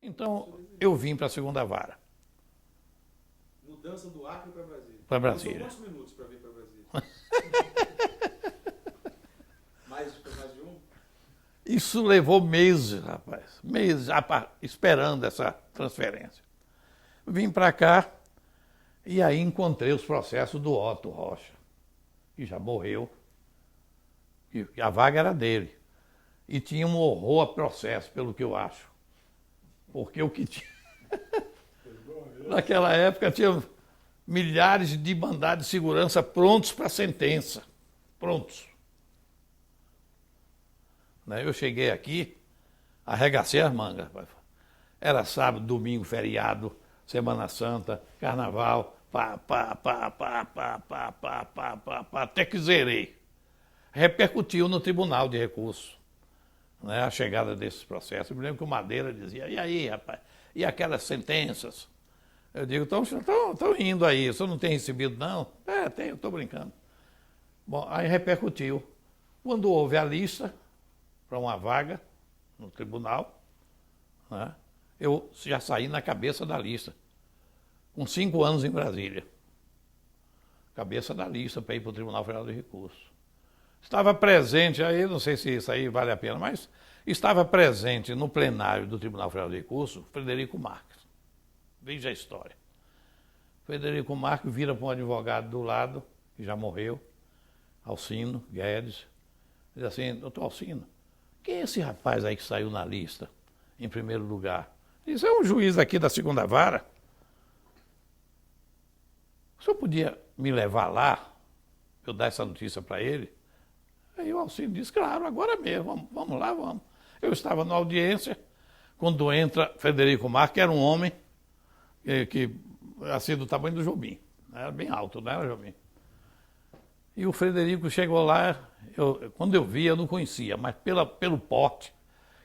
Então, eu vim para a segunda vara. Mudança do Acre para Brasília. Para Brasília. São quantos minutos para vir para Brasília? mais de um? Isso levou meses, rapaz. Meses esperando essa transferência. Vim para cá e aí encontrei os processos do Otto Rocha, que já morreu. E a vaga era dele. E tinha um horror a processo, pelo que eu acho. Porque o que tinha... Naquela época tinha milhares de mandados de segurança prontos para sentença. Prontos. Eu cheguei aqui, arregacei as mangas. Era sábado, domingo, feriado, Semana Santa, Carnaval, até que zerei. Repercutiu no Tribunal de Recursos, a chegada desses processos. Eu me lembro que o Madeira dizia, e aí, rapaz, e aquelas sentenças? Eu digo, estão indo aí, você não tem recebido, não? É, tenho, estou brincando. Bom, aí repercutiu. Quando houve a lista para uma vaga no tribunal, eu já saí na cabeça da lista, com 5 anos em Brasília. Cabeça da lista para ir para o Tribunal Federal de Recursos. Estava presente, aí não sei se isso aí vale a pena, mas estava presente no plenário do Tribunal Federal de Recursos Frederico Marques. Veja a história. Frederico Marques vira para um advogado do lado, que já morreu, Alcino Guedes, diz assim, doutor Alcino, quem é esse rapaz aí que saiu na lista, em primeiro lugar? Diz, é um juiz aqui da segunda vara. O senhor podia me levar lá, eu dar essa notícia para ele? Aí o Alcino disse, claro, agora mesmo, vamos lá, vamos. Eu estava na audiência, quando entra Frederico Marques, que era um homem que assim, do tamanho do Jobim, era bem alto, não era, Jobim? E o Frederico chegou lá, quando eu vi, eu não conhecia, mas pelo porte,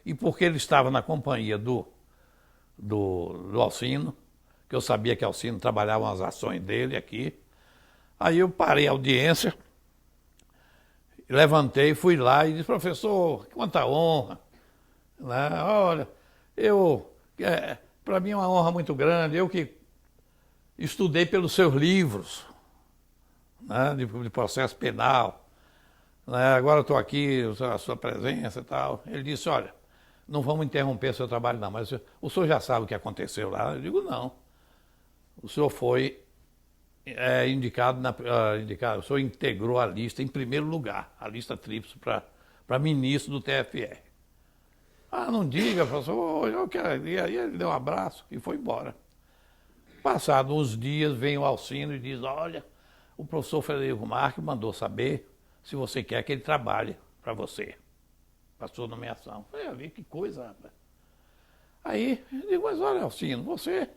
e porque ele estava na companhia do Alcino, que eu sabia que Alcino trabalhava nas ações dele aqui, aí eu parei a audiência, levantei, fui lá e disse, professor, quanta honra. Olha, para mim é uma honra muito grande, eu que estudei pelos seus livros, de processo penal, agora estou aqui, a sua presença e tal. Ele disse, olha, não vamos interromper seu trabalho não, mas o senhor já sabe o que aconteceu lá? Eu digo, não. O senhor foi indicado, o senhor integrou a lista em primeiro lugar, a lista tríplice para ministro do TFR. Ah, não diga, professor, eu quero. E aí ele deu um abraço e foi embora. Passados uns dias, vem o Alcino e diz, olha, o professor Frederico Marques mandou saber se você quer que ele trabalhe para você, para sua nomeação. Eu falei, que coisa, rapaz. Aí, eu digo, mas olha, Alcino, você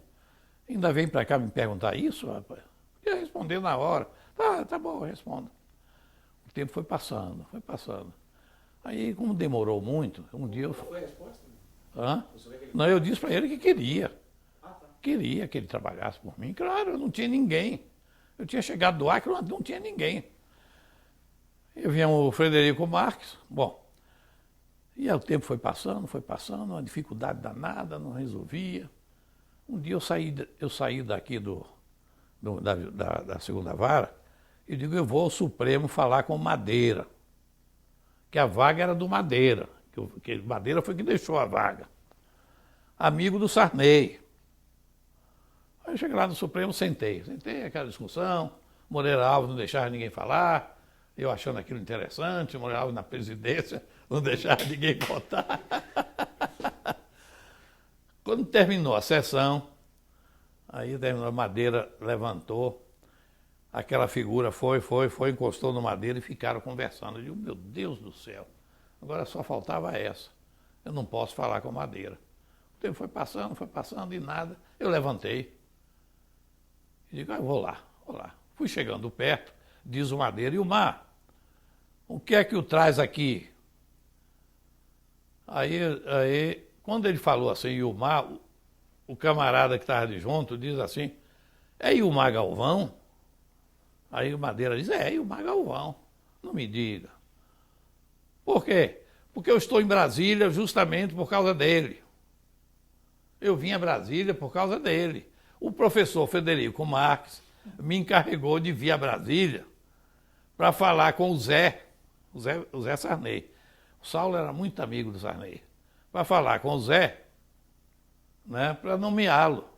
ainda vem para cá me perguntar isso, rapaz? Eu ia responder na hora. Tá bom, eu respondo. O tempo foi passando, foi passando. Aí, como demorou muito, um dia eu... Qual foi a resposta? Hã? Não, eu disse para ele que queria. Queria que ele trabalhasse por mim. Claro, eu não tinha ninguém. Eu tinha chegado do Acre, não tinha ninguém. Eu vinha o Frederico Marques, bom, e aí o tempo foi passando, uma dificuldade danada, não resolvia. Um dia eu saí daqui da segunda vara e digo, eu vou ao Supremo falar com o Madeira, que a vaga era do Madeira, que Madeira foi que deixou a vaga. Amigo do Sarney. Aí eu cheguei lá no Supremo, sentei aquela discussão, Moreira Alves não deixava ninguém falar, eu achando aquilo interessante, Moreira Alves na presidência não deixava ninguém votar. Quando terminou a sessão, aí terminou, a Madeira levantou, aquela figura foi, encostou no Madeira e ficaram conversando. Eu digo, meu Deus do céu, agora só faltava essa, eu não posso falar com Madeira. O tempo foi passando e nada, eu levantei. E digo, eu vou lá. Fui chegando perto, diz o Madeira, e o Mar, o que é que o traz aqui? Aí, quando ele falou assim, Ilmar, o camarada que estava de junto diz assim, é Ilmar Galvão? Aí o Madeira diz, é Ilmar Galvão, não me diga. Por quê? Porque eu estou em Brasília justamente por causa dele. Eu vim a Brasília por causa dele. O professor Frederico Marques me encarregou de vir a Brasília para falar com o Zé Sarney. O Saulo era muito amigo do Sarney. Para falar com o Zé, né, para nomeá-lo.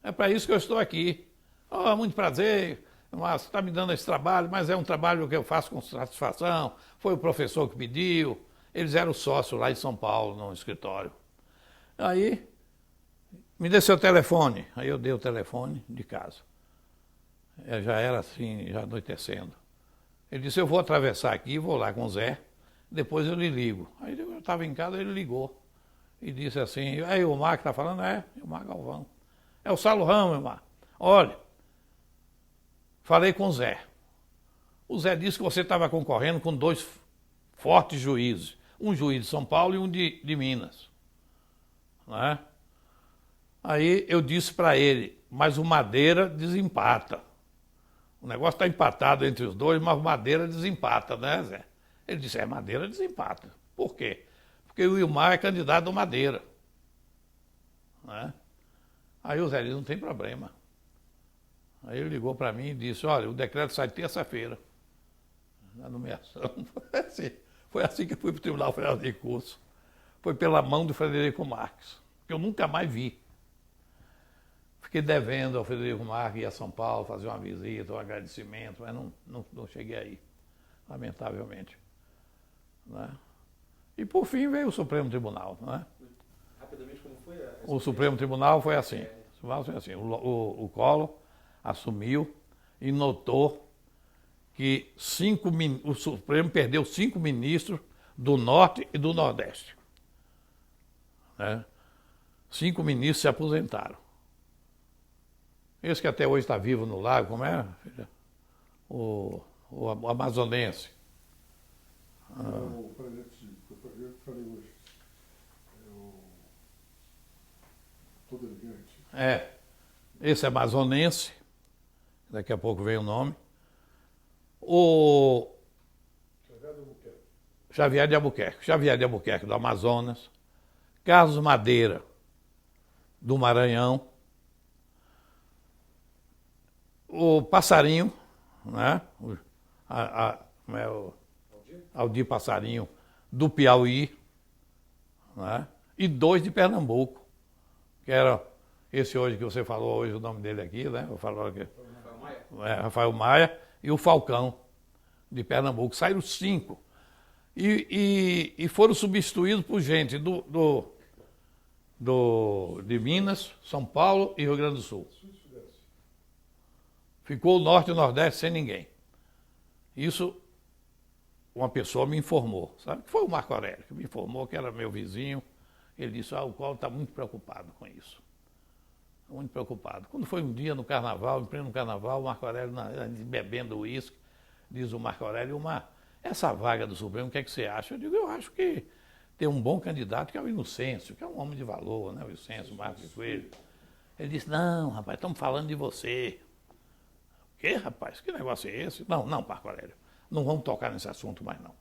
É para isso que eu estou aqui. Oh, muito prazer, você está me dando esse trabalho, mas é um trabalho que eu faço com satisfação. Foi o professor que pediu. Eles eram sócios lá em São Paulo, no escritório. Aí, me dê seu telefone. Aí eu dei o telefone de casa. Já era assim, já anoitecendo. Ele disse, eu vou atravessar aqui, vou lá com o Zé, depois eu lhe ligo. Aí eu estava em casa, ele ligou. E disse assim, aí o Mar que está falando? É o Mar Galvão. É o Saulo Ramos, Mar. Olha, falei com o Zé. O Zé disse que você estava concorrendo com 2 fortes juízes. Um juiz de São Paulo e um de Minas. Né? Aí eu disse para ele, mas o Madeira desempata. O negócio está empatado entre os dois, mas o Madeira desempata, né, Zé? Ele disse, Madeira desempata. Por quê? Porque o Wilmar é candidato do Madeira. Né? Aí o Zé disse, não tem problema. Aí ele ligou para mim e disse, olha, o decreto sai terça-feira. Na nomeação. Foi assim que eu fui para o Tribunal Federal de Recursos. Foi pela mão do Frederico Marques, que eu nunca mais vi. Fiquei devendo ao Frederico Marques ir a São Paulo, fazer uma visita, um agradecimento, mas não cheguei aí, lamentavelmente. Né? E por fim veio o Supremo Tribunal. Né? Rapidamente, como foi o Supremo Tribunal foi assim. O Collor assumiu e notou que o Supremo perdeu 5 ministros do Norte e do Nordeste. Né? 5 ministros se aposentaram. Esse que até hoje está vivo no lago, como é, filha? O amazonense. O presidente, eu falei hoje, todo elegante. Esse amazonense, daqui a pouco vem o nome. O Xavier de Albuquerque, do Amazonas. Carlos Madeira, do Maranhão. O Passarinho, né? Aldir Passarinho, do Piauí, né? E 2 de Pernambuco, que era esse hoje que você falou hoje, o nome dele aqui, né? Eu falo aqui. Rafael Maia e o Falcão, de Pernambuco. Saíram 5. E foram substituídos por gente de Minas, São Paulo e Rio Grande do Sul. Ficou o Norte e o Nordeste sem ninguém. Isso uma pessoa me informou, sabe? Que foi o Marco Aurélio, que me informou, que era meu vizinho. Ele disse, o Collor está muito preocupado com isso. Muito preocupado. Quando foi um dia no carnaval, em pleno carnaval, o Marco Aurélio bebendo uísque, diz o Marco Aurélio, essa vaga do Supremo, o que é que você acha? Eu digo, eu acho que tem um bom candidato, que é o Inocêncio, que é um homem de valor, né? O Inocêncio, Marcos Coelho. Ele disse, não, rapaz, estamos falando de você. O quê, rapaz? Que negócio é esse? Não, Marco Aurélio, não vamos tocar nesse assunto mais não.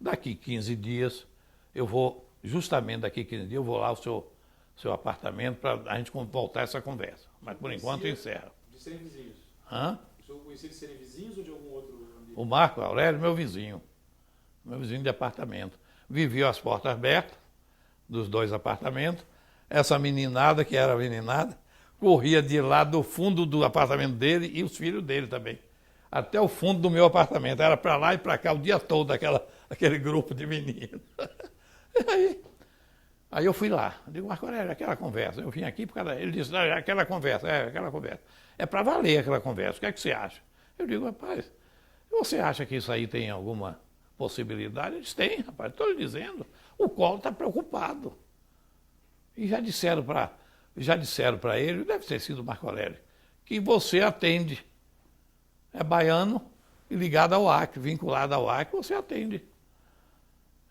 Daqui 15 dias, eu vou, justamente daqui 15 dias, eu vou lá ao seu apartamento para a gente voltar essa conversa. Mas por enquanto encerra. De serem vizinhos? Hã? O senhor conhecia de serem vizinhos ou de algum outro ambiente? O Marco Aurélio, meu vizinho de apartamento. Vivia às portas abertas dos 2 apartamentos. Essa meninada, que era meninada, corria de lá do fundo do apartamento dele e os filhos dele também. Até o fundo do meu apartamento. Era para lá e para cá o dia todo, aquele grupo de meninos. Aí eu fui lá. Eu digo, Marco Aurélio, aquela conversa. Eu vim aqui por causa... Ele disse, aquela conversa. É para valer aquela conversa. O que é que você acha? Eu digo, rapaz, você acha que isso aí tem alguma possibilidade? Eles têm, rapaz, estou lhe dizendo. O Collor está preocupado. E já disseram para ele, deve ter sido o Marco Aurélio, que você atende. É baiano e ligado ao Acre, vinculado ao Acre, você atende.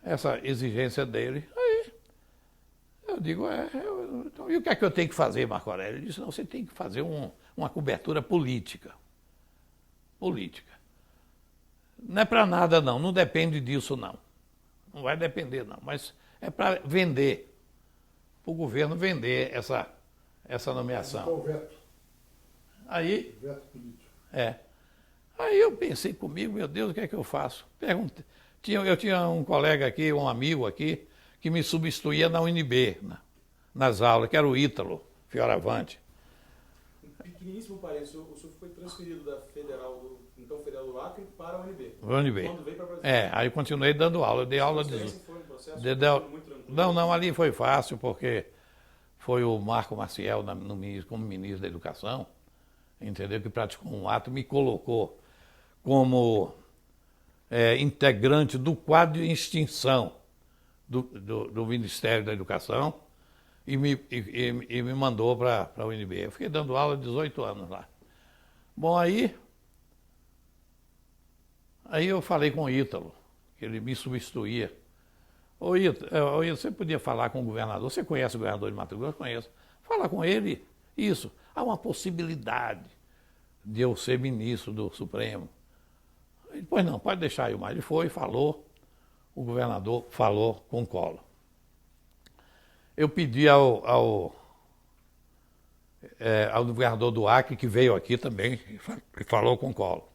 Essa exigência dele. Aí eu digo, então, e o que é que eu tenho que fazer, Marco Aurélio? Ele disse, não, você tem que fazer uma cobertura política. Política. Não é para nada, não depende disso, não. Não vai depender, não, mas é para vender. o governo vender essa nomeação. Qual o veto? Aí, Veto político. Aí eu pensei comigo, meu Deus, o que é que eu faço? Perguntei. Eu tinha um colega aqui, um amigo aqui, que me substituía na UNB, nas aulas, que era o Ítalo Fioravante. Pequeníssimo parênteses, o senhor foi transferido da então Federal do Acre para a UNB. UNB. Quando veio para Brasília. Aí eu continuei dando aula, eu dei aula de... Foi um processo muito tranquilo. Não, ali foi fácil, porque foi o Marco Maciel, como ministro da Educação, entendeu? Que praticou um ato, me colocou como integrante do quadro de extinção do Ministério da Educação e me mandou para a UNB. Eu fiquei dando aula 18 anos lá. Bom, aí eu falei com o Ítalo, que ele me substituía. Ô Ítalo, você podia falar com o governador? Você conhece o governador de Mato Grosso? Conheço. Fala com ele, isso. Há uma possibilidade de eu ser ministro do Supremo. Ele, pois não, pode deixar aí, mas ele foi, falou, o governador falou com o Collor. Eu pedi ao governador do Acre, que veio aqui também, e falou com o Collor.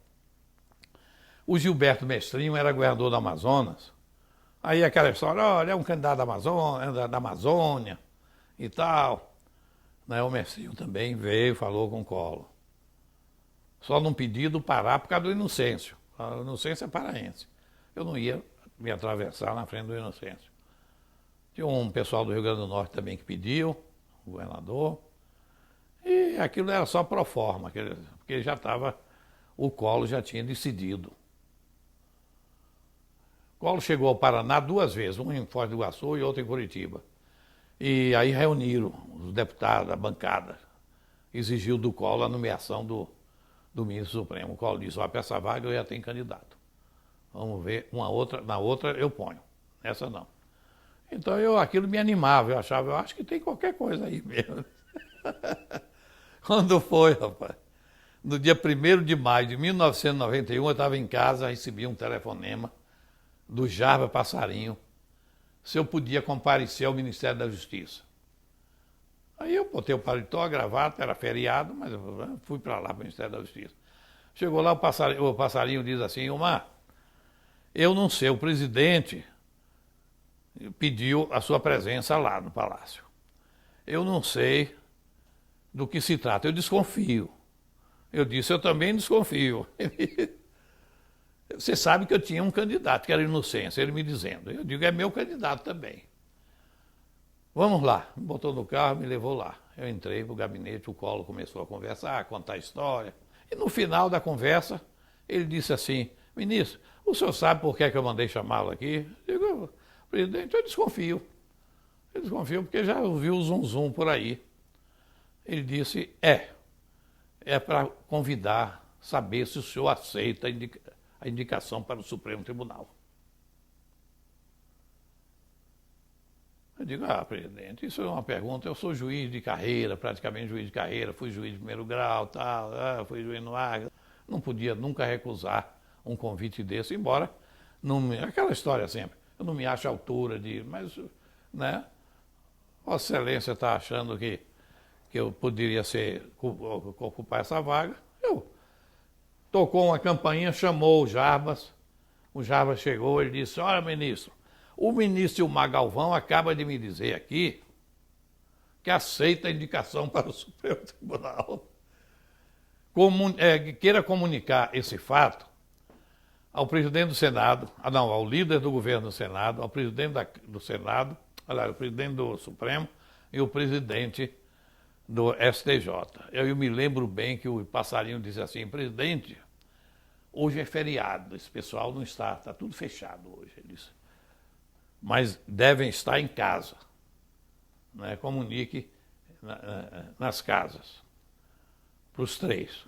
O Gilberto Mestrinho era governador do Amazonas. Aí aquela história, olha, é um candidato da Amazônia e tal. O Mestrinho também veio, falou com o Collor. Só não pedi do Pará por causa do Inocêncio. A Inocêncio é paraense. Eu não ia me atravessar na frente do Inocêncio. Tinha um pessoal do Rio Grande do Norte também que pediu, o governador. E aquilo era só pro forma, porque já estava, o Collor já tinha decidido. O Collor chegou ao Paraná 2 vezes, um em Foz do Iguaçu e outro em Curitiba. E aí reuniram os deputados, a bancada, exigiu do Collor a nomeação do ministro Supremo. O Collor disse, para essa vaga eu já tenho candidato. Vamos ver, na outra eu ponho, nessa não. Então aquilo me animava, eu acho que tem qualquer coisa aí mesmo. Quando foi, rapaz? No dia 1º de maio de 1991, eu estava em casa, recebi um telefonema do Jarbas Passarinho, se eu podia comparecer ao Ministério da Justiça. Aí eu botei o paletó, a gravata, era feriado, mas eu fui para lá, para o Ministério da Justiça. Chegou lá, o passarinho diz assim, Omar, eu não sei, o presidente pediu a sua presença lá no Palácio. Eu não sei do que se trata, eu desconfio. Eu disse, eu também desconfio. Você sabe que eu tinha um candidato, que era Inocêncio, ele me dizendo. Eu digo, é meu candidato também. Vamos lá. Me botou no carro, me levou lá. Eu entrei para o gabinete, o Collor começou a conversar, a contar a história. E no final da conversa, ele disse assim, ministro, o senhor sabe por que eu mandei chamá-lo aqui? Eu digo, presidente, eu desconfio. Eu desconfio porque já ouviu o zum-zum por aí. Ele disse, é para convidar, saber se o senhor aceita a indicação para o Supremo Tribunal. Eu digo, presidente, isso é uma pergunta, eu sou juiz de carreira, praticamente juiz de carreira, fui juiz de 1º grau, fui juiz no Acre, não podia nunca recusar um convite desse, embora, aquela história sempre, eu não me acho à altura mas, né, Vossa Excelência está achando que eu poderia ocupar essa vaga, tocou uma campainha, chamou o Jarbas chegou, ele disse, olha, ministro, o ministro Ilmar Galvão acaba de me dizer aqui que aceita a indicação para o Supremo Tribunal. Queira comunicar esse fato ao presidente do Senado, ao líder do governo do Senado, ao presidente do Senado, o presidente do Supremo e o presidente do STJ. Eu me lembro bem que o passarinho disse assim, presidente, hoje é feriado, esse pessoal não está tudo fechado hoje, ele disse. Mas devem estar em casa. Né? Comunique nas casas, para os 3.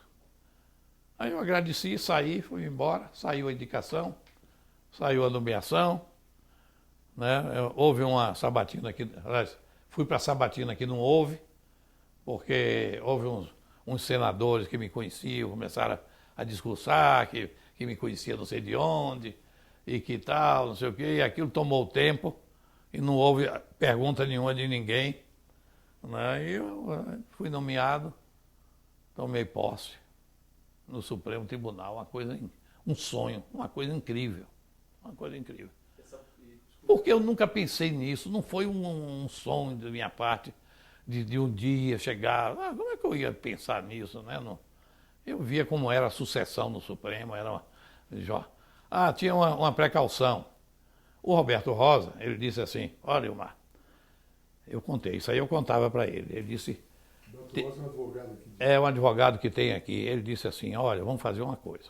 Aí eu agradeci, saí, fui embora, saiu a indicação, saiu a nomeação, né? Houve uma sabatina aqui, aliás, fui para a sabatina que não houve, porque houve uns senadores que me conheciam, começaram a discursar, que me conhecia não sei de onde, e que tal, não sei o quê, e aquilo tomou tempo, e não houve pergunta nenhuma de ninguém, né? E eu fui nomeado, tomei posse no Supremo Tribunal, um sonho, uma coisa incrível, uma coisa incrível. Porque eu nunca pensei nisso, não foi um sonho da minha parte de um dia chegar, como é que eu ia pensar nisso, né? Não, eu via como era a sucessão no Supremo, tinha uma precaução. O Roberto Rosa, ele disse assim, olha, Ilmar, eu contei, isso aí eu contava para ele. Ele disse... Roberto Rosa é um advogado aqui. É um advogado que tem aqui. Ele disse assim, olha, vamos fazer uma coisa.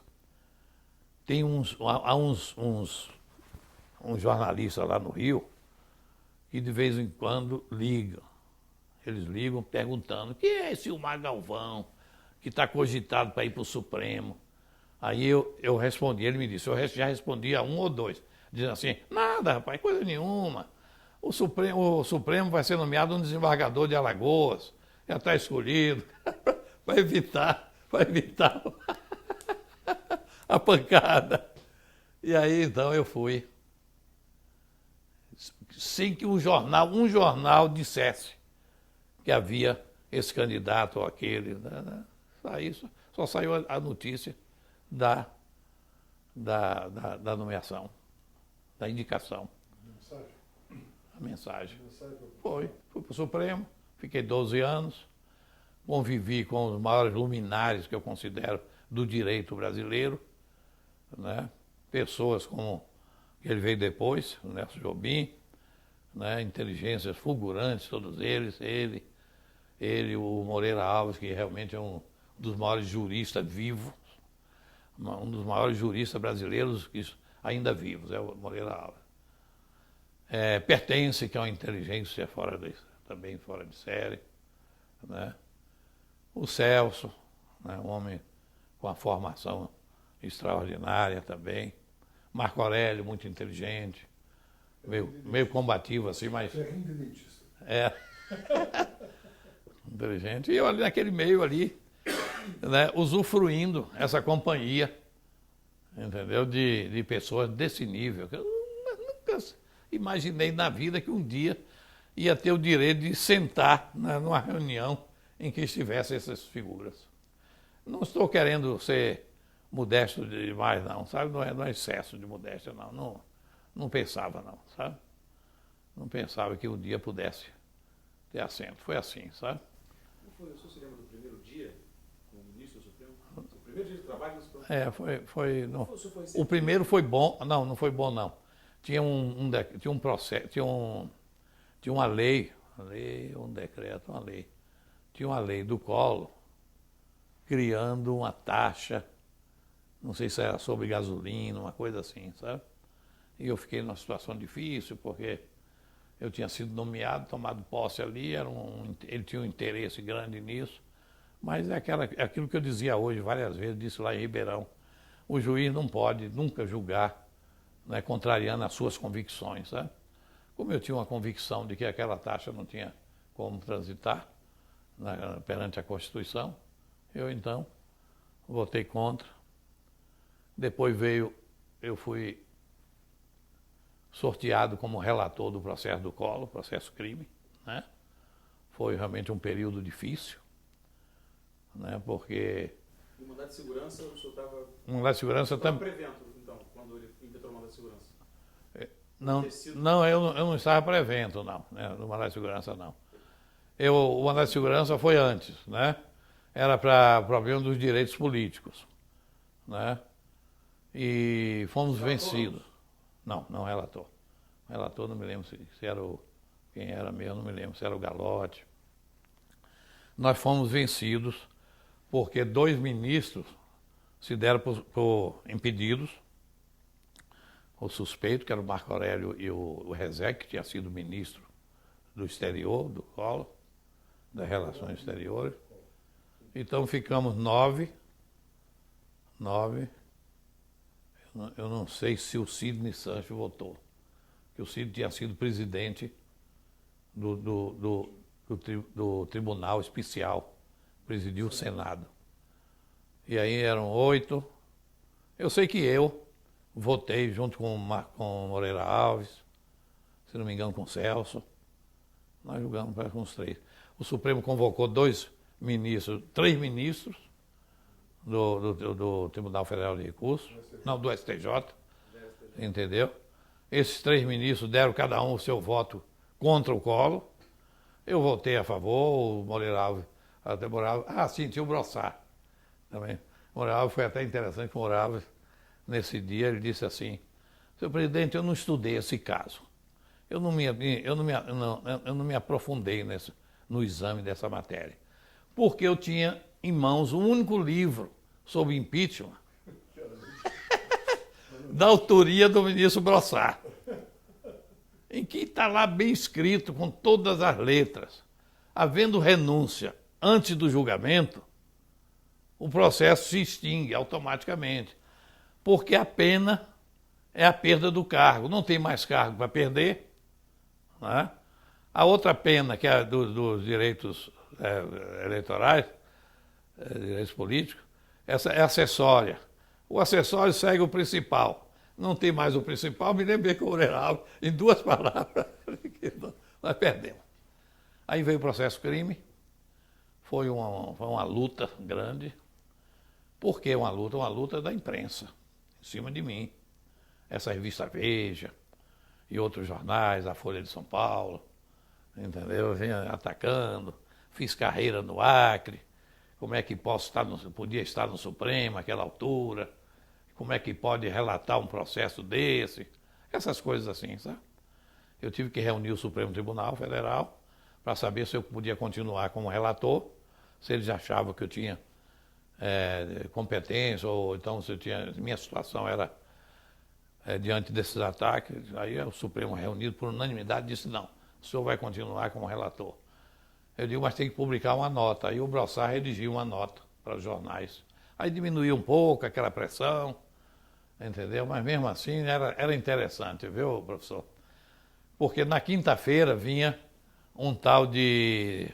Há uns jornalistas lá no Rio que de vez em quando ligam. Eles ligam perguntando, quem é esse Ilmar Galvão que está cogitado para ir para o Supremo? Aí eu respondi, ele me disse, eu já respondi a um ou dois, dizendo assim, nada, rapaz, coisa nenhuma. O Supremo vai ser nomeado um desembargador de Alagoas, já está escolhido, vai evitar a pancada. E aí então eu fui, sem que um jornal dissesse que havia esse candidato ou aquele. Só saiu a notícia da nomeação, da indicação. Mensagem? A mensagem. Mensagem Fui para o Supremo, fiquei 12 anos, convivi com os maiores luminares que eu considero do direito brasileiro, né? Pessoas como ele veio depois, o Nelson Jobim, né? Inteligências fulgurantes, todos eles, ele, o Moreira Alves, que realmente é um dos maiores juristas vivos, um dos maiores juristas brasileiros ainda vivos, é o Moreira Alves. Pertence, que é uma inteligência também fora de série, né? O Celso, né? Um homem com uma formação extraordinária também. Marco Aurélio, muito inteligente, meio combativo assim, mas... dentista. Inteligente. E eu ali naquele meio ali, né, usufruindo essa companhia, entendeu? De pessoas desse nível. Eu nunca imaginei na vida que um dia ia ter o direito de sentar numa reunião em que estivessem essas figuras. Não estou querendo ser modesto demais, não, sabe? Não é excesso de modéstia, não. Não pensava, não, sabe? Não pensava que um dia pudesse ter assento. Foi assim, sabe? O senhor se lembra do primeiro dia como ministro do Supremo? O primeiro dia de trabalho no Supremo? O primeiro foi bom. Não foi bom, não. Tinha um processo, tinha uma lei, um decreto, uma lei. Tinha uma lei do Collor criando uma taxa, não sei se era sobre gasolina, uma coisa assim, sabe? E eu fiquei numa situação difícil, porque eu tinha sido nomeado, tomado posse ali, ele tinha um interesse grande nisso, mas é aquilo que eu dizia hoje várias vezes, disse lá em Ribeirão, o juiz não pode nunca julgar, né, contrariando as suas convicções, sabe? Como eu tinha uma convicção de que aquela taxa não tinha como transitar perante a Constituição, eu então votei contra. Depois eu fui sorteado como relator do processo do Collor, processo crime, né? Foi realmente um período difícil, né? Porque... E o mandato de segurança, o senhor estava... O mandato de segurança também... prevento, então, quando ele impetrou o mandato de segurança? Não, eu não estava prevento, não, né? No mandato de segurança, não. O mandato de segurança foi antes, né? Era para problema dos direitos políticos, né? E fomos vencidos. Não relator. O relator não me lembro se era quem era mesmo, não me lembro se era o Galotti. Nós fomos vencidos porque 2 ministros se deram por impedidos. O suspeito, que era o Marco Aurélio, e o Rezec, que tinha sido ministro do exterior, do Collor, das Relações Exteriores. Então ficamos 9. Eu não sei se o Sidney Sancho votou, que o Sidney tinha sido presidente do Tribunal Especial, presidiu o Senado. E aí eram 8. Eu sei que eu votei junto com o Moreira Alves, se não me engano com o Celso, Nós julgamos com os 3. O Supremo convocou 3 ministros do Tribunal Federal de Recursos, não, do STJ, entendeu? Esses 3 ministros deram cada um o seu voto contra o Collor. Eu votei a favor, o Moreira Alves até Moreira. Sim, tinha o Brossard também. O Moreira Alves foi até interessante, que o Moreira Alves, nesse dia, ele disse assim: senhor presidente, eu não estudei esse caso. Eu não me aprofundei no exame dessa matéria. Porque eu tinha em mãos o único livro sobre impeachment da autoria do ministro Brossard, em que está lá bem escrito, com todas as letras, havendo renúncia antes do julgamento, o processo se extingue automaticamente, porque a pena é a perda do cargo, não tem mais cargo para perder, né? A outra pena, que é dos direitos eleitorais, direitos políticos, essa é acessória. O acessório segue o principal. Não tem mais o principal, me lembrei que o Moreira Alves, em 2 palavras, nós perdemos. Aí veio o processo crime, foi uma luta grande. Por que uma luta? Uma luta da imprensa, em cima de mim. Essa revista Veja e outros jornais, a Folha de São Paulo, entendeu? Eu vinha atacando, fiz carreira no Acre, como é que podia estar no Supremo àquela altura, como é que pode relatar um processo desse, essas coisas assim, sabe? Eu tive que reunir o Supremo Tribunal Federal para saber se eu podia continuar como relator, se eles achavam que eu tinha competência, ou então se minha situação era diante desses ataques. Aí o Supremo, reunido por unanimidade, disse: não, o senhor vai continuar como relator. Eu digo: mas tem que publicar uma nota. Aí o Brossard redigiu uma nota para os jornais. Aí diminuiu um pouco aquela pressão, entendeu? Mas mesmo assim era interessante, viu, professor? Porque na quinta-feira vinha um tal de,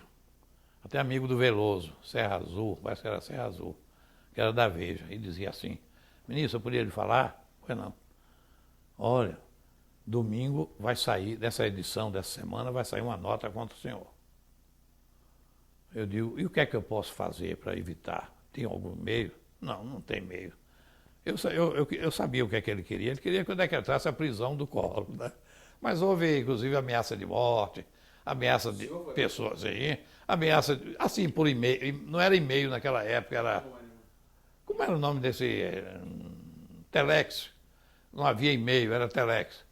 até amigo do Veloso, Serra Azul, parece que era Serra Azul, que era da Veja, e dizia assim: ministro, eu podia lhe falar? Pois não. Olha, domingo vai sair, dessa edição dessa semana, vai sair uma nota contra o senhor. Eu digo: e o que é que eu posso fazer para evitar? Tem algum meio? Não, não tem meio. Eu sabia o que é que ele queria que eu decretasse a prisão do Collor, né? Mas houve, inclusive, ameaça de morte, ameaça de pessoas aí, ameaça, assim, por e-mail, não era e-mail naquela época, era... Como era o nome desse... Telex. Não havia e-mail, era Telex.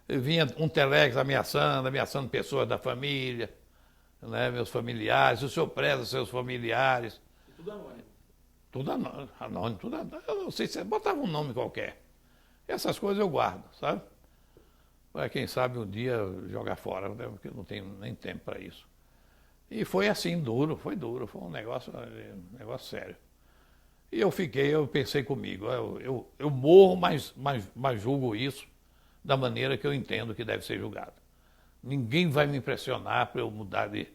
Vinha um Telex ameaçando pessoas da família, né, meus familiares, o senhor preza seus familiares. Tudo anônimo. Tudo anônimo, tudo anônimo. Eu não sei se botava um nome qualquer. Essas coisas eu guardo, sabe? Para quem sabe um dia jogar fora, né? Porque eu não tenho nem tempo para isso. E foi assim, duro, foi um negócio sério. E eu pensei comigo: eu morro, mas julgo isso da maneira que eu entendo que deve ser julgado. Ninguém vai me impressionar para eu mudar de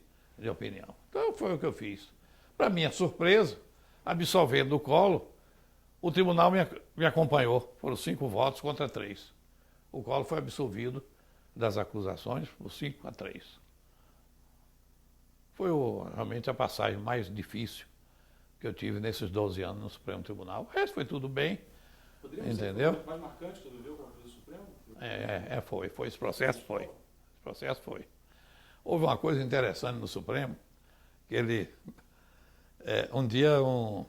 opinião. Então foi o que eu fiz. Para minha surpresa, absolvendo o Collor, o tribunal me acompanhou. Foram 5 votos contra 3. O Collor foi absolvido das acusações por 5-3. Foi realmente a passagem mais difícil que eu tive nesses 12 anos no Supremo Tribunal. O resto foi tudo bem. Poderíamos entendeu? dizer que foi o mais marcante que tu viveu como juiz do Supremo? Foi. Esse processo foi. Houve uma coisa interessante no Supremo, que um dia um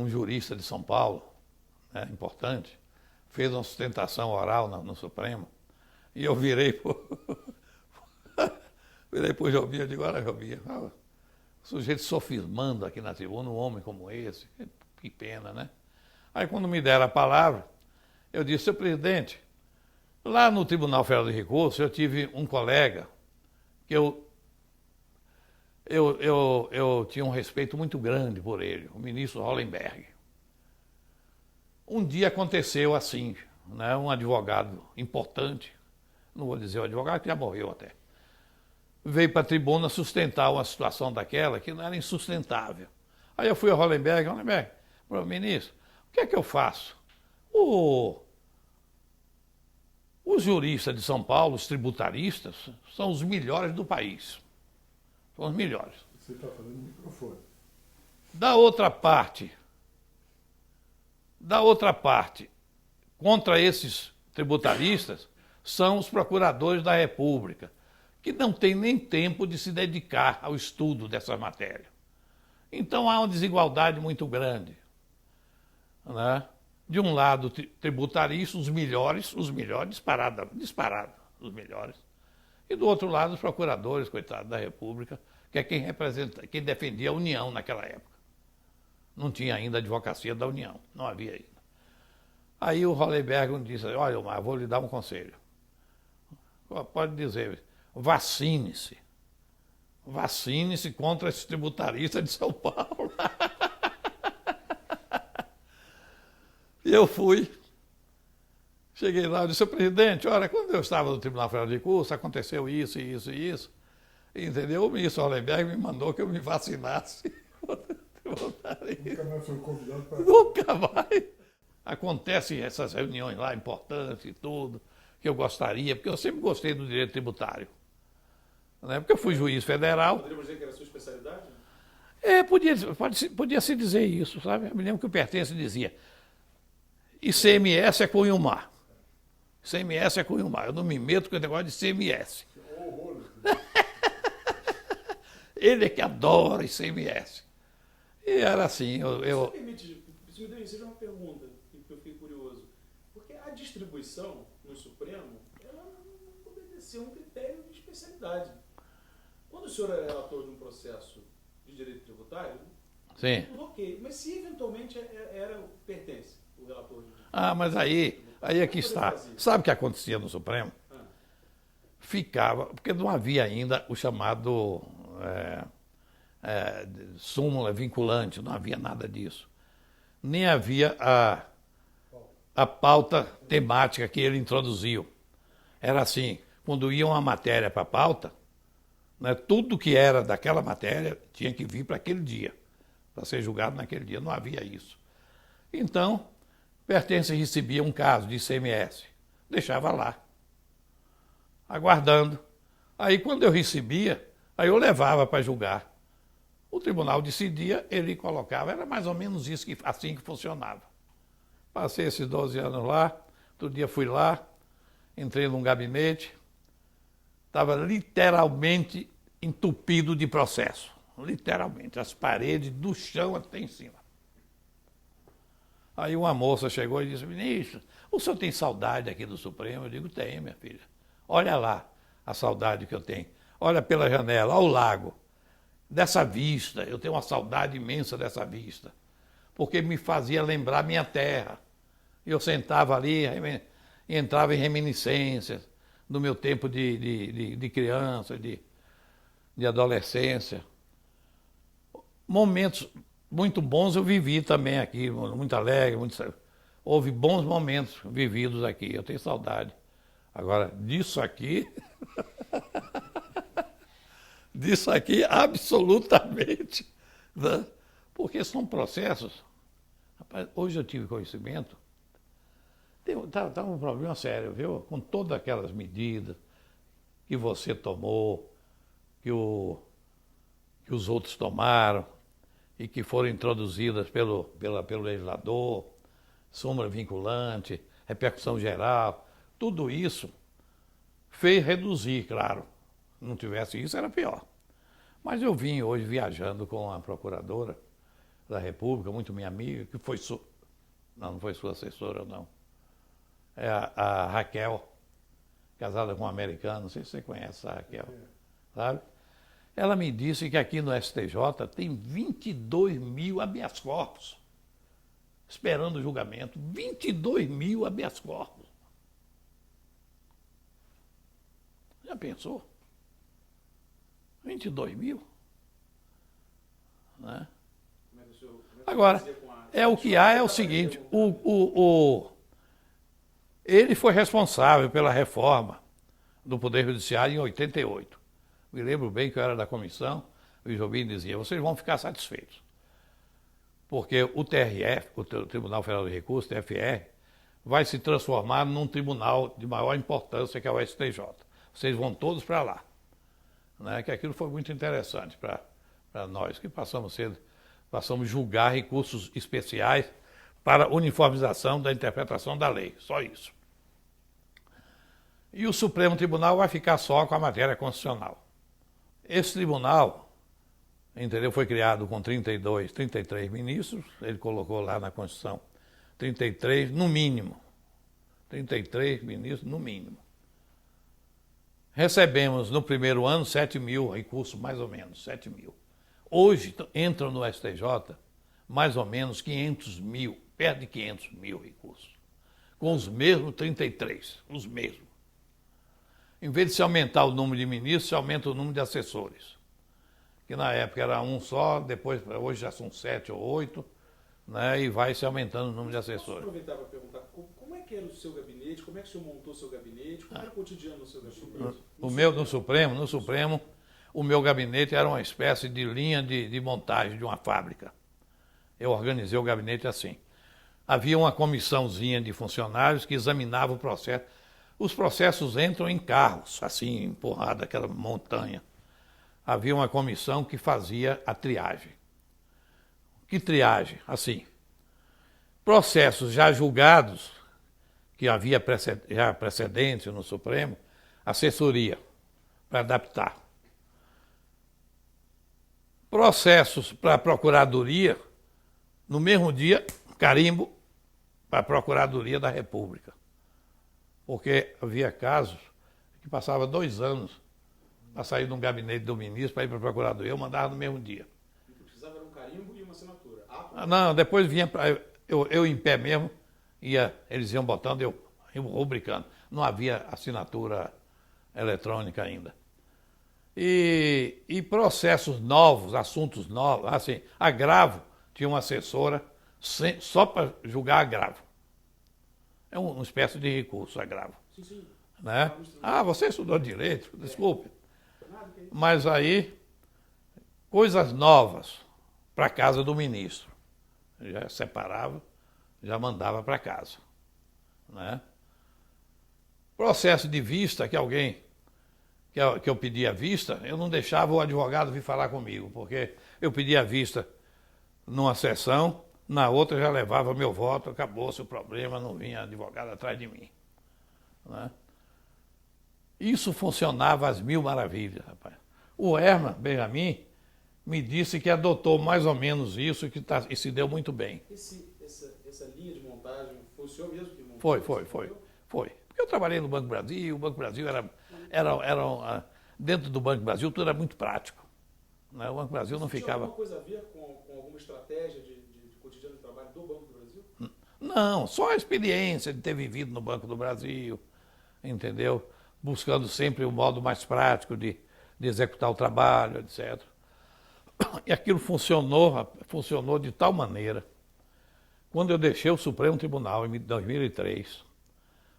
jurista de São Paulo, né, importante, fez uma sustentação oral no Supremo, e eu virei pro Jobim, eu digo: olha, Jobim, o sujeito sofismando aqui na tribuna, um homem como esse, que pena, né? Aí quando me deram a palavra, eu disse: senhor presidente, lá no Tribunal Federal de Recursos eu tive um colega que eu tinha um respeito muito grande por ele, o ministro Hollenberg. Um dia aconteceu assim, né, um advogado importante, não vou dizer o advogado que já morreu até, veio para a tribuna sustentar uma situação daquela que não era insustentável. Aí eu fui ao Hollenberg, ministro, o que é que eu faço? Os juristas de São Paulo, os tributaristas, são os melhores do país. São os melhores. Você está falando no microfone. Da outra parte, contra esses tributaristas, são os procuradores da República, que não têm nem tempo de se dedicar ao estudo dessa matéria. Então há uma desigualdade muito grande, né? De um lado, tributaristas, os melhores, disparado, os melhores. E do outro lado, os procuradores, coitados, da República, que é quem defendia a União naquela época. Não tinha ainda a advocacia da União, não havia ainda. Aí o Hollenberg disse, olha, Omar, vou lhe dar um conselho. Pode dizer, vacine-se. Vacine-se contra esses tributaristas de São Paulo. E eu fui. Cheguei lá e disse, presidente, olha, quando eu estava no Tribunal Federal de Recursos, aconteceu isso, isso e isso. Entendeu? O ministro Hollenberg me mandou que eu me vacinasse. Nunca mais foi convidado para... Nunca mais. Acontecem essas reuniões lá importantes e tudo, que eu gostaria, porque eu sempre gostei do direito tributário. Né? Porque eu fui juiz federal. Poderíamos dizer que era a sua especialidade? Podia se dizer isso, sabe? Eu me lembro que o Pertence dizia, ICMS é com o Ilmar. ICMS é com o Ilmar. Eu não me meto com o negócio de ICMS. Ele é que adora ICMS. E era assim, Você permite, se me seja uma pergunta, que eu fiquei curioso. Porque a distribuição no Supremo, ela não obedeceu um critério de especialidade. Quando o senhor é relator de um processo de direito tributário, Sim. tudo ok. Mas se eventualmente pertence o relator de... Mas aí é que está. Sabe o que acontecia no Supremo? Ficava, porque não havia ainda o chamado súmula vinculante, não havia nada disso. Nem havia a pauta temática que ele introduziu. Era assim, quando ia uma matéria para a pauta, né, tudo que era daquela matéria tinha que vir para aquele dia, para ser julgado naquele dia. Não havia isso. Então, Pertence recebia um caso de ICMS, deixava lá, aguardando. Aí, quando eu recebia, aí eu levava para julgar. O tribunal decidia, ele colocava, era mais ou menos isso, assim que funcionava. Passei esses 12 anos lá, outro dia fui lá, entrei num gabinete, estava literalmente entupido de processo. Literalmente, as paredes do chão até em cima. Aí uma moça chegou e disse, ministro, o senhor tem saudade aqui do Supremo? Eu digo, tenho, minha filha. Olha lá a saudade que eu tenho. Olha pela janela, olha o lago. Dessa vista, eu tenho uma saudade imensa dessa vista. Porque me fazia lembrar minha terra. Eu sentava ali e entrava em reminiscências do meu tempo de criança, de adolescência. Momentos muito bons eu vivi também aqui, muito alegre, houve bons momentos vividos aqui, eu tenho saudade. Agora, disso aqui, absolutamente, né? Porque são processos. Rapaz, hoje eu tive conhecimento, estava um problema sério, viu? Com todas aquelas medidas que você tomou, que os outros tomaram, e que foram introduzidas pelo legislador, súmula vinculante, repercussão geral, tudo isso fez reduzir, claro. Se não tivesse isso, era pior. Mas eu vim hoje viajando com a procuradora da República, muito minha amiga, que foi não foi sua assessora, não. É a Raquel, casada com um americano, não sei se você conhece a Raquel, sabe? Ela me disse que aqui no STJ tem 22 mil habeas corpus esperando o julgamento. 22 mil habeas corpus. Já pensou? 22 mil? Né? Agora, o que há é o seguinte, ele foi responsável pela reforma do Poder Judiciário em 88. Me lembro bem que eu era da comissão, o Jobim dizia, vocês vão ficar satisfeitos. Porque o TRF, o Tribunal Federal de Recursos, TFR, vai se transformar num tribunal de maior importância, que é o STJ. Vocês vão todos para lá. Né? Que aquilo foi muito interessante para nós, que passamos a julgar recursos especiais para uniformização da interpretação da lei, só isso. E o Supremo Tribunal vai ficar só com a matéria constitucional. Esse tribunal, entendeu, foi criado com 33 ministros, ele colocou lá na Constituição 33 no mínimo. 33 ministros no mínimo. Recebemos no primeiro ano 7 mil recursos, mais ou menos, 7 mil. Hoje entram no STJ mais ou menos 500 mil, perto de 500 mil recursos. Com os mesmos 33, os mesmos. Em vez de se aumentar o número de ministros, se aumenta o número de assessores. Que na época era um só, depois, hoje já são 7 ou 8, né, e vai se aumentando o número de assessores. Posso aproveitar para perguntar, como é que era o seu gabinete, como é que o senhor montou o seu gabinete, como era o cotidiano do seu gabinete? No Supremo, o meu gabinete era uma espécie de linha de montagem de uma fábrica. Eu organizei o gabinete assim. Havia uma comissãozinha de funcionários que examinava o processo. Os processos entram em carros, assim, empurrado aquela montanha. Havia uma comissão que fazia a triagem. Que triagem? Assim, processos já julgados, que havia já precedente no Supremo, assessoria para adaptar. Processos para a Procuradoria, no mesmo dia, carimbo para a Procuradoria da República. Porque havia casos que passava 2 anos para sair de um gabinete do ministro para ir para a Procuradoria, eu mandava no mesmo dia. O que precisava era um carimbo e uma assinatura. Não, depois vinha, eu em pé mesmo, eles iam botando, eu rubricando. Não havia assinatura eletrônica ainda. E processos novos, assuntos novos, assim, agravo, tinha uma assessora só para julgar agravo. É uma espécie de recurso, agravo. Sim, sim. Né? Você estudou direito, desculpe. Mas aí, coisas novas para a casa do ministro. Já separava, já mandava para casa. Né? Processo de vista que que eu pedia vista, eu não deixava o advogado vir falar comigo, porque eu pedia vista numa sessão, na outra já levava meu voto, acabou-se o problema, não vinha advogado atrás de mim. Né? Isso funcionava às mil maravilhas, rapaz. O Herman Benjamin me disse que adotou mais ou menos isso e se deu muito bem. Essa linha de montagem, foi o senhor mesmo que montou? Foi. Porque eu trabalhei no Banco Brasil, o Banco Brasil dentro do Banco Brasil tudo era muito prático. Né? O Banco Brasil não ficava... Tinha alguma coisa a ver com alguma estratégia de cotidiano de trabalho do Banco do Brasil? Não, só a experiência de ter vivido no Banco do Brasil, entendeu? Buscando sempre o modo mais prático de executar o trabalho, etc. E aquilo funcionou de tal maneira. Quando eu deixei o Supremo Tribunal em 2003,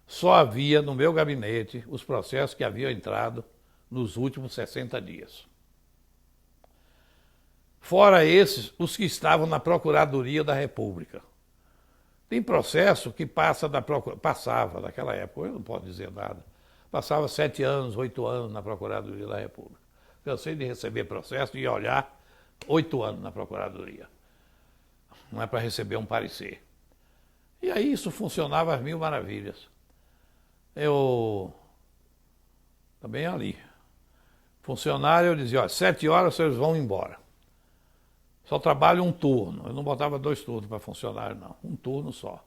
só havia no meu gabinete os processos que haviam entrado nos últimos 60 dias. Fora esses, os que estavam na Procuradoria da República. Tem processo que passava naquela época, eu não posso dizer nada, passava 7 anos, 8 anos na Procuradoria da República. Cansei de receber processo e olhar 8 anos na Procuradoria. Não é para receber um parecer. E aí isso funcionava às mil maravilhas. Eu também ali. Funcionário, eu dizia, 7 horas vocês vão embora. Só trabalho um turno. Eu não botava 2 turnos para funcionário, não. Um turno só.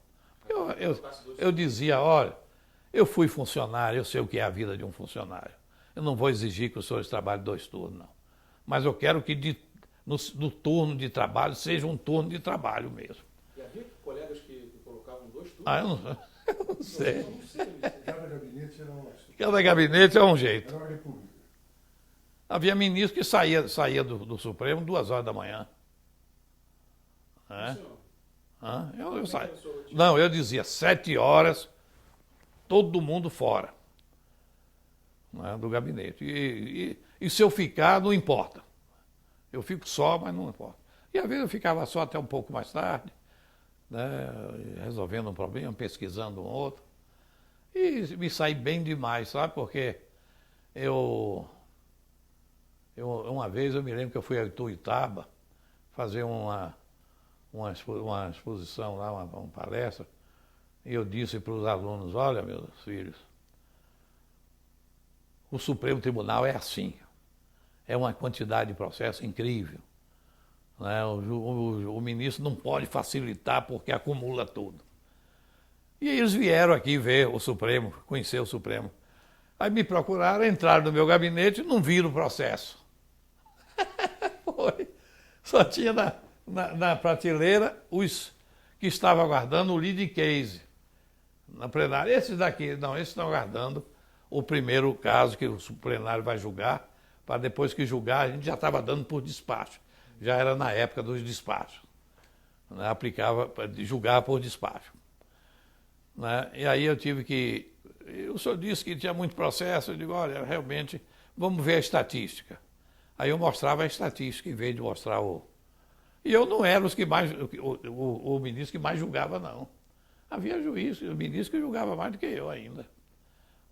Eu dizia, olha, eu fui funcionário, eu sei o que é a vida de um funcionário. Eu não vou exigir que os senhores trabalhem 2 turnos, não. Mas eu quero que no turno de trabalho seja um turno de trabalho mesmo. E havia colegas que colocavam 2 turnos? Eu não sei. Eu não sei. Cada gabinete era um jeito. Era uma república. Havia ministro que saía do Supremo 2 horas da manhã. É? Eu saí. Não, eu dizia 7 horas, todo mundo fora, né, do gabinete. E se eu ficar, não importa. Eu fico só, mas não importa. E às vezes eu ficava só até um pouco mais tarde, né, resolvendo um problema, pesquisando um outro. E me saí bem demais, sabe? Porque uma vez eu me lembro que eu fui a Ituiutaba fazer uma exposição lá, uma palestra, e eu disse para os alunos, olha, meus filhos, o Supremo Tribunal é assim, é uma quantidade de processo incrível. Né? O ministro não pode facilitar porque acumula tudo. E eles vieram aqui ver o Supremo, conhecer o Supremo. Aí me procuraram, entraram no meu gabinete e não viram o processo. Foi. Só tinha na prateleira os que estavam aguardando o lead case na plenária. Esses daqui, não, esses estão aguardando o primeiro caso que o plenário vai julgar, para depois que julgar, a gente já estava dando por despacho. Já era na época dos despachos. Né? Aplicava, julgar por despacho. Né? E aí eu tive que... O senhor disse que tinha muito processo, eu digo, olha, realmente, vamos ver a estatística. Aí eu mostrava a estatística em vez de mostrar o... E eu não era os que mais, o ministro que mais julgava, não. Havia juiz, o ministro que julgava mais do que eu ainda.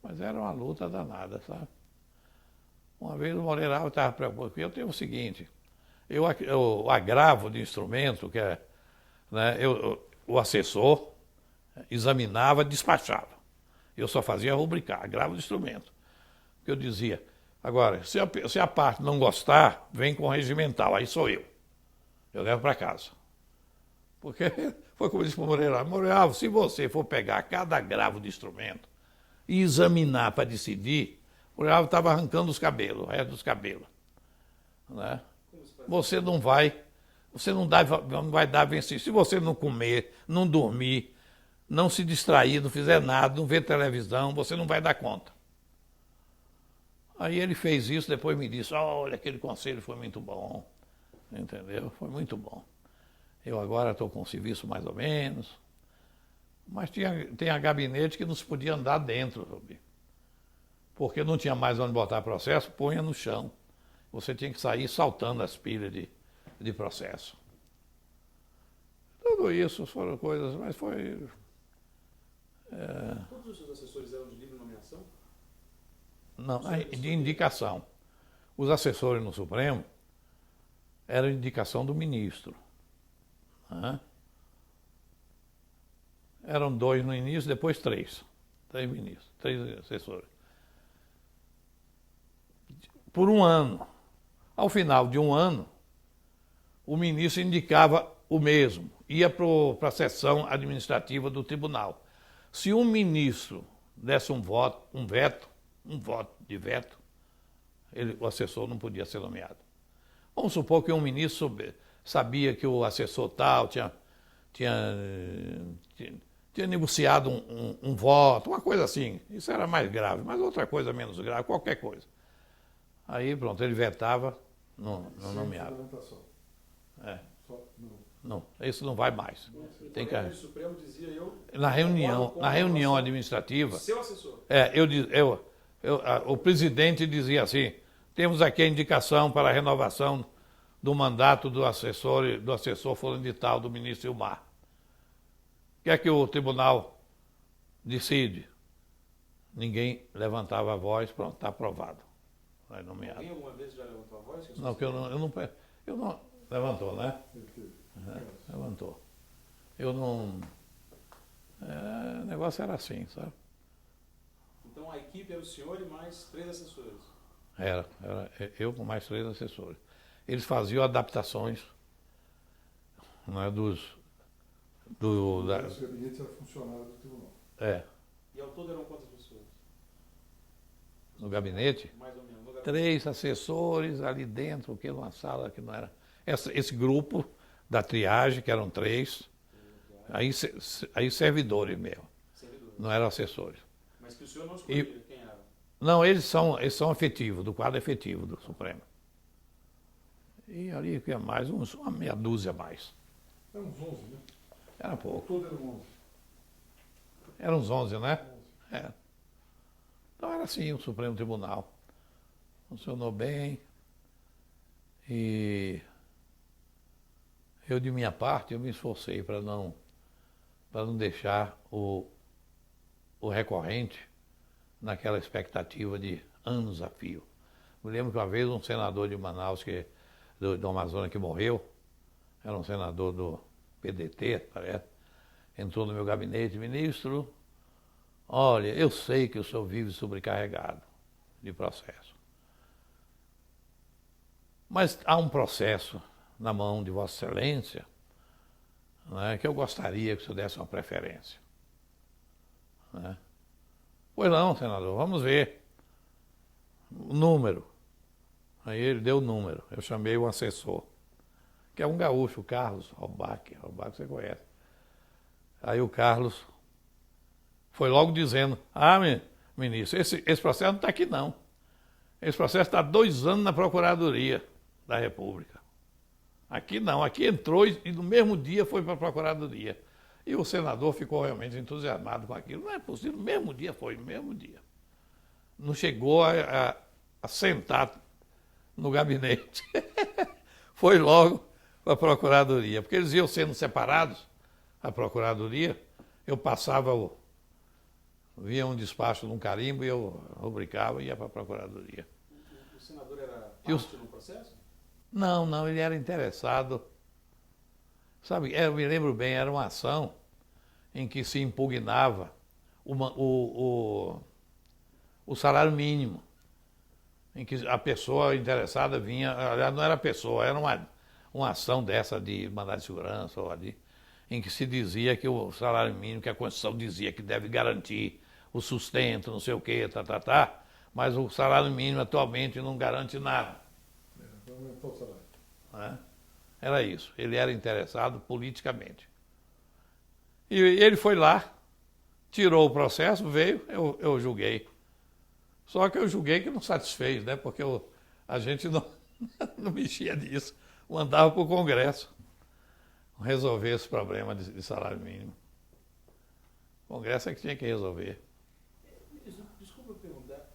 Mas era uma luta danada, sabe? Uma vez o Moreira Alves estava preocupado, porque eu tenho o seguinte, o agravo de instrumento, que é, né, o assessor examinava, despachava. Eu só fazia rubricar, agravo de instrumento. Porque eu dizia, agora, se a parte não gostar, vem com o regimental, aí sou eu. Eu levo para casa. Porque foi como eu disse para o Moreira Alves, Moreira Alves, se você for pegar cada agravo de instrumento e examinar para decidir, o Moreira Alves estava arrancando os cabelos, o resto dos cabelos. Né? Você não vai dar vencimento. Se você não comer, não dormir, não se distrair, não fizer nada, não ver televisão, você não vai dar conta. Aí ele fez isso, depois me disse, olha, aquele conselho foi muito bom. Entendeu? Foi muito bom. Eu agora estou com o serviço mais ou menos. Mas tinha gabinete que não se podia andar dentro, Rubi. Porque não tinha mais onde botar processo, punha no chão. Você tinha que sair saltando as pilhas de processo. Tudo isso foram coisas, mas foi... Todos os seus assessores eram de livre nomeação? Não, de indicação. Os assessores no Supremo eram indicação do ministro. Né? Eram 2 no início, depois 3. 3 ministros, 3 assessores. Por um ano. Ao final de um ano, o ministro indicava o mesmo, ia para a sessão administrativa do tribunal. Se um ministro desse um voto de veto, o assessor não podia ser nomeado. Vamos supor que um ministro sabia que o assessor tal tinha negociado um voto, uma coisa assim. Isso era mais grave, mas outra coisa menos grave, qualquer coisa. Aí, pronto, ele vetava, não nomeava. É. Não, isso não vai mais. Tem que... O Supremo dizia Na reunião administrativa... Seu assessor? O presidente dizia assim, temos aqui a indicação para a renovação do mandato do assessor fulano de tal, do ministro Ilmar. O que é que o tribunal decide? Ninguém levantava a voz, pronto, está aprovado. Vai nomeado. Alguém alguma vez já levantou a voz? Não, que eu não... Levantou, né? Levantou. Eu não... o negócio era assim, sabe? Então a equipe era o senhor e mais 3 assessores? Era eu com mais 3 assessores. Eles faziam adaptações, né, O gabinete era funcionário do tribunal. E ao todo eram quantas pessoas? No gabinete? Mais ou menos. No gabinete. 3 assessores ali dentro, que numa sala que não era... Esse grupo da triagem, que eram 3, aí servidores mesmo, Servidores. não eram assessores. Mas que o senhor não escolhia quem era? Não, eles são efetivos, do quadro efetivo do Supremo. E ali que é mais, uma meia dúzia a mais. Eram uns 11, né? Era pouco. Todo eram 11. Eram uns 11, né? É. Então era assim o Supremo Tribunal. Funcionou bem. E eu, de minha parte, eu me esforcei para não para não deixar o recorrente naquela expectativa de anos a fio. Me lembro que uma vez um senador de Manaus, do Amazonas, que morreu, era um senador do PDT, parece, entrou no meu gabinete: ministro, olha, eu sei que o senhor vive sobrecarregado de processo, mas há um processo na mão de Vossa Excelência, né, que eu gostaria que o senhor desse uma preferência. Né? Pois não, senador, vamos ver. O número. Aí ele deu o número. Eu chamei o assessor, que é um gaúcho, o Carlos Robac. Robac você conhece. Aí o Carlos foi logo dizendo: ministro, esse processo não está aqui não. Esse processo está há 2 anos na Procuradoria da República. Aqui não, aqui entrou e no mesmo dia foi para a Procuradoria. E o senador ficou realmente entusiasmado com aquilo. Não é possível, no mesmo dia foi, no mesmo dia. Não chegou a sentar no gabinete. Foi logo para a Procuradoria, porque eles iam sendo separados, a Procuradoria. Eu passava, via um despacho num carimbo e eu rubricava e ia para a Procuradoria. O senador era parte no processo? Não, ele era interessado. Sabe, eu me lembro bem, era uma ação em que se impugnava o salário mínimo, em que a pessoa interessada vinha, aliás, não era a pessoa, era uma ação dessa de mandado de segurança ou ali, em que se dizia que o salário mínimo, que a Constituição dizia que deve garantir o sustento, não sei o quê, mas o salário mínimo atualmente não garante nada. Então aumentou o salário. Né? Era isso, ele era interessado politicamente. E ele foi lá, tirou o processo, veio, eu julguei. Só que eu julguei que não satisfez, né? Porque a gente não mexia nisso, mandava para o Congresso resolver esse problema de salário mínimo. O Congresso é que tinha que resolver. Desculpa eu perguntar,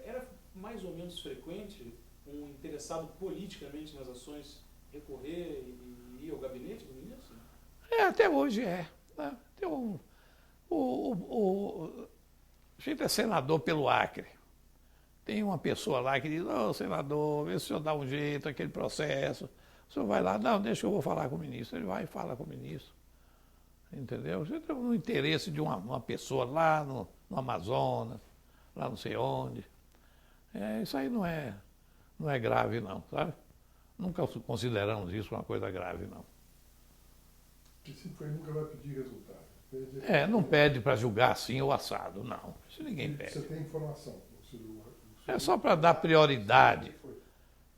era mais ou menos frequente um interessado politicamente nas ações recorrer e ir ao gabinete do ministro? Até hoje é. Né? Tem a gente é senador pelo Acre. Tem uma pessoa lá que diz: senador, vê se o senhor dá um jeito, aquele processo. O senhor vai lá: não, deixa que eu vou falar com o ministro. Ele vai e fala com o ministro. Entendeu? Você tem um interesse de uma pessoa lá no Amazonas, lá não sei onde. Isso aí não é grave não, sabe? Nunca consideramos isso uma coisa grave, não. E se foi, nunca vai pedir resultado. Não pede para julgar assim ou assado, não. Isso ninguém pede. Você tem informação. É só para dar prioridade.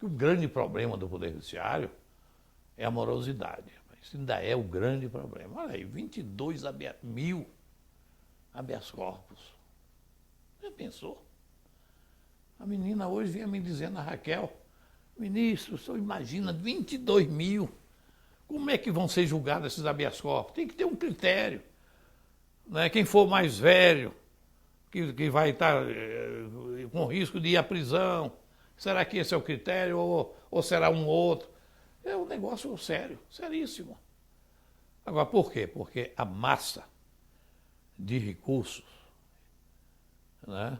O grande problema do Poder Judiciário é a morosidade. Isso ainda é o grande problema. Olha aí, 22 mil habeas corpus. Já pensou? A menina hoje vinha me dizendo, a Raquel: ministro, o senhor imagina 22 mil. Como é que vão ser julgados esses habeas corpus? Tem que ter um critério. Né? Quem for mais velho, que vai estar com risco de ir à prisão, será que esse é o critério ou será um outro? É um negócio sério, seríssimo. Agora, por quê? Porque a massa de recursos, né,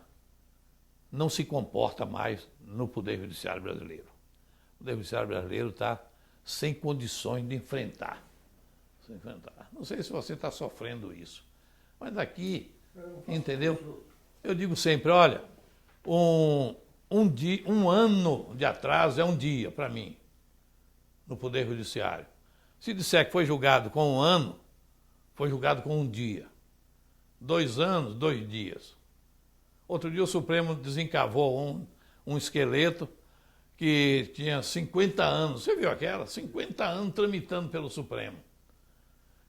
não se comporta mais no Poder Judiciário brasileiro. O Poder Judiciário brasileiro está sem condições de enfrentar. Não sei se você está sofrendo isso, mas aqui, entendeu? Eu digo sempre: olha, um ano de atraso é um dia para mim, no Poder Judiciário. Se disser que foi julgado com 1 ano, foi julgado com 1 dia. 2 anos, 2 dias. Outro dia o Supremo desencavou um esqueleto que tinha 50 anos. Você viu aquela? 50 anos tramitando pelo Supremo.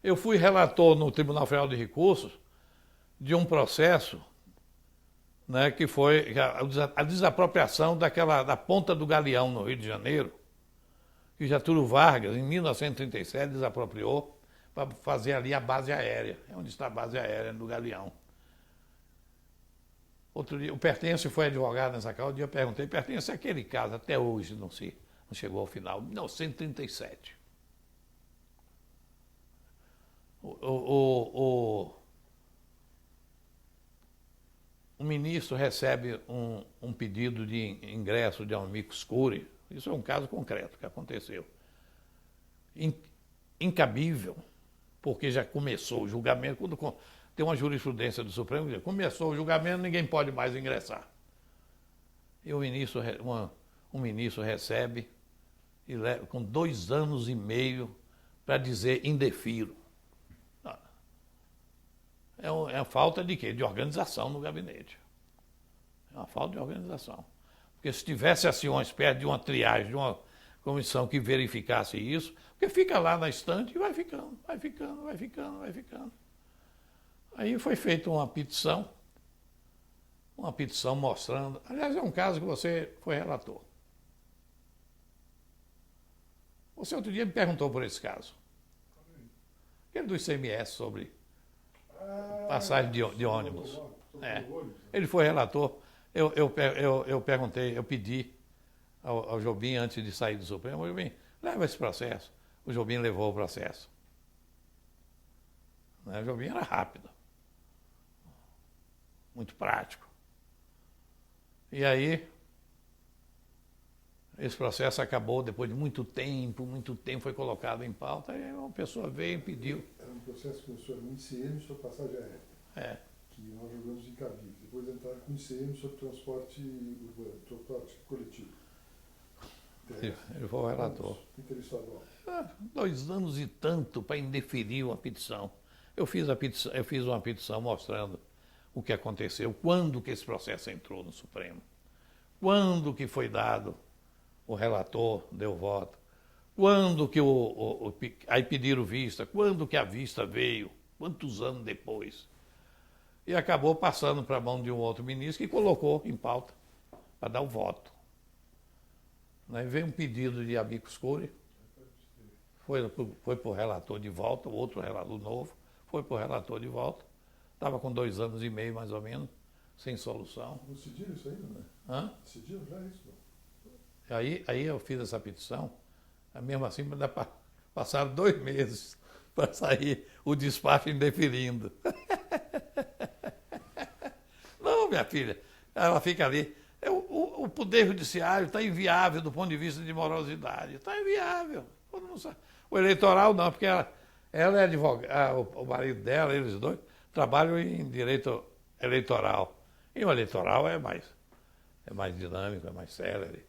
Eu fui relator no Tribunal Federal de Recursos de um processo, né, que foi a desapropriação da Ponta do Galeão, no Rio de Janeiro, que Getúlio Vargas, em 1937, desapropriou para fazer ali a base aérea, onde está a base aérea do Galeão. Outro dia, o Pertence foi advogado nessa causa, um dia eu perguntei: Pertence, aquele caso até hoje não chegou ao final, 1937. o ministro recebe um pedido de ingresso de amicus curiae. Isso é um caso concreto que aconteceu. Incabível, porque já começou o julgamento. Quando tem uma jurisprudência do Supremo que diz, começou o julgamento, ninguém pode mais ingressar. E o ministro recebe e leva, com 2 anos e meio para dizer indefiro. É uma falta de quê? De organização no gabinete. É uma falta de organização. Porque se tivesse assim uma espécie de uma triagem, de uma comissão que verificasse isso, porque fica lá na estante e vai ficando, vai ficando, vai ficando, vai ficando. Aí foi feita uma petição mostrando. Aliás, é um caso que você foi relator. Você outro dia me perguntou por esse caso. Aquele do ICMS sobre passagem de ônibus. É. Ele foi relator. Eu perguntei, eu pedi ao Jobim, antes de sair do Supremo, Jobim, leva esse processo. O Jobim levou o processo. O Jobim era rápido. Muito prático. E aí, esse processo acabou depois de muito tempo foi colocado em pauta, e uma pessoa veio e pediu. Era um processo que começou no ICM sobre passagem aérea. É. Que nós jogamos em cabine. Depois entraram com o ICM sobre transporte urbano, transporte coletivo. Ele foi o relator. Interestadual. 2 anos e tanto para indeferir uma petição. Eu fiz uma petição mostrando o que aconteceu, quando que esse processo entrou no Supremo, quando que foi dado, o relator deu voto, quando que aí pediram vista, quando que a vista veio, quantos anos depois. E acabou passando para a mão de um outro ministro que colocou em pauta para dar o voto. Aí veio um pedido de amicus curiae, foi para o relator de volta, o outro relator novo, foi para o relator de volta, estava com 2 anos e meio mais ou menos, sem solução. Decidiram isso aí, não é? Hã? Decidiram já isso? Não? Aí eu fiz essa petição, mesmo assim passaram 2 meses para sair o despacho indeferindo. Não, minha filha, ela fica ali. O Poder Judiciário está inviável do ponto de vista de morosidade. Está inviável. O eleitoral não, porque ela é advogada, o marido dela, eles dois, trabalham em direito eleitoral. E o eleitoral é mais dinâmico, é mais célere.